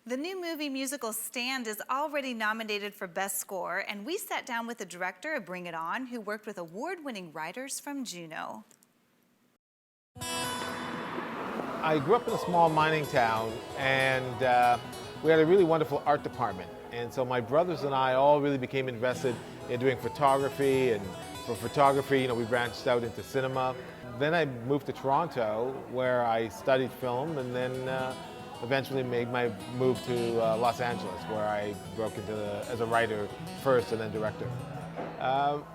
The new movie musical Stand is already nominated for Best Score, and we sat down with the director of Bring It On, who worked with award-winning writers from Juno. I grew up in a small mining town, and we had a really wonderful art department. And so my brothers and I all really became invested in doing photography, and for photography, we branched out into cinema. Then I moved to Toronto, where I studied film, and then eventually made my move to Los Angeles, where I broke into as a writer first and then director.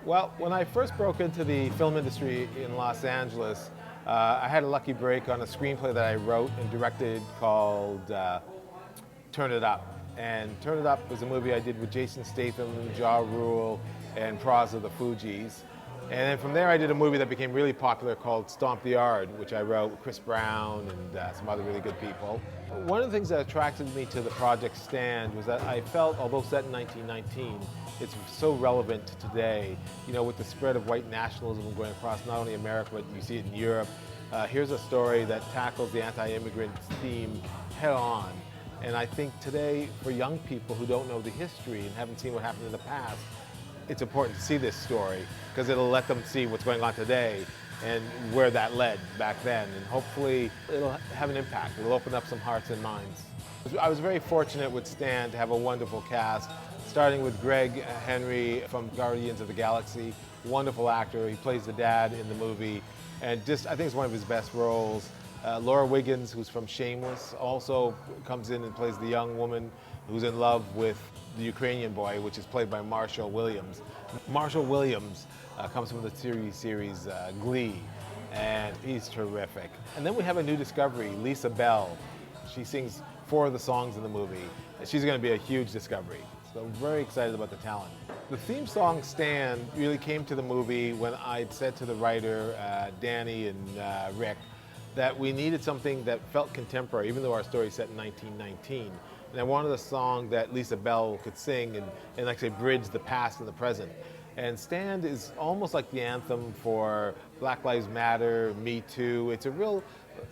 Well, when I first broke into the film industry in Los Angeles, I had a lucky break on a screenplay that I wrote and directed called Turn It Up. And Turn It Up was a movie I did with Jason Statham, Ja Rule, and Praz of the Fugees. And then from there I did a movie that became really popular called Stomp the Yard, which I wrote with Chris Brown and some other really good people. One of the things that attracted me to the project Stand was that I felt, although set in 1919, it's so relevant to today, with the spread of white nationalism going across not only America, but you see it in Europe. Here's a story that tackles the anti-immigrant theme head on. And I think today, for young people who don't know the history and haven't seen what happened in the past, it's important to see this story because it'll let them see what's going on today and where that led back then. And hopefully it'll have an impact. It'll open up some hearts and minds. I was very fortunate with Stan to have a wonderful cast, starting with Greg Henry from Guardians of the Galaxy. Wonderful actor. He plays the dad in the movie. And just, I think it's one of his best roles. Laura Wiggins, who's from Shameless, also comes in and plays the young woman who's in love with the Ukrainian boy, which is played by Marshall Williams. Marshall Williams comes from the series Glee, and he's terrific. And then we have a new discovery, Lisa Bell. She sings 4 of the songs in the movie, and she's going to be a huge discovery. So I'm very excited about the talent. The theme song Stand really came to the movie when I'd said to the writer, Danny and Rick, that we needed something that felt contemporary, even though our story is set in 1919. And I wanted a song that Lisa Bell could sing and actually bridge the past and the present. And Stand is almost like the anthem for Black Lives Matter, Me Too. It's a real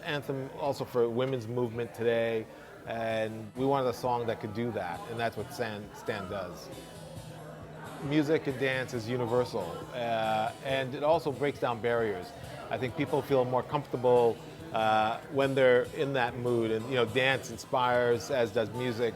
anthem also for women's movement today. And we wanted a song that could do that, and that's what Stand does. Music and dance is universal, and it also breaks down barriers. I think people feel more comfortable when they're in that mood, and dance inspires, as does music,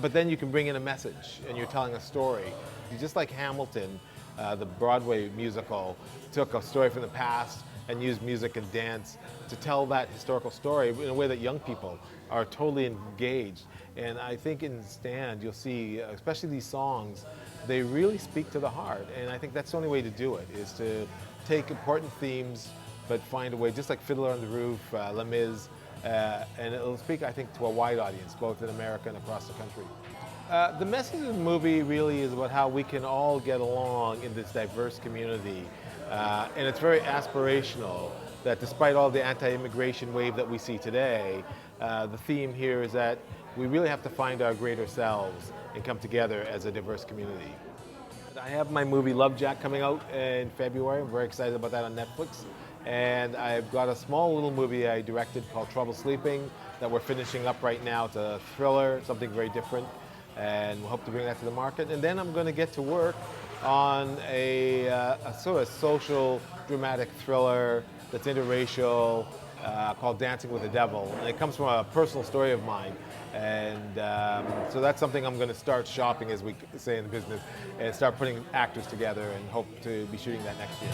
but then you can bring in a message and you're telling a story. Just like Hamilton, the Broadway musical, took a story from the past and used music and dance to tell that historical story in a way that young people are totally engaged. And I think in Stand you'll see, especially these songs, they really speak to the heart, and I think that's the only way to do it, is to take important themes but find a way, just like Fiddler on the Roof, Les Mis, and it'll speak, I think, to a wide audience, both in America and across the country. The message of the movie really is about how we can all get along in this diverse community, and it's very aspirational that despite all the anti-immigration wave that we see today, the theme here is that we really have to find our greater selves and come together as a diverse community. I have my movie Love Jack coming out in February. I'm very excited about that on Netflix. And I've got a small little movie I directed called Trouble Sleeping that we're finishing up right now. It's a thriller, something very different, and we hope to bring that to the market. And then I'm going to get to work on a sort of social dramatic thriller that's interracial called Dancing with the Devil. And it comes from a personal story of mine. And so that's something I'm going to start shopping, as we say in the business, and start putting actors together and hope to be shooting that next year.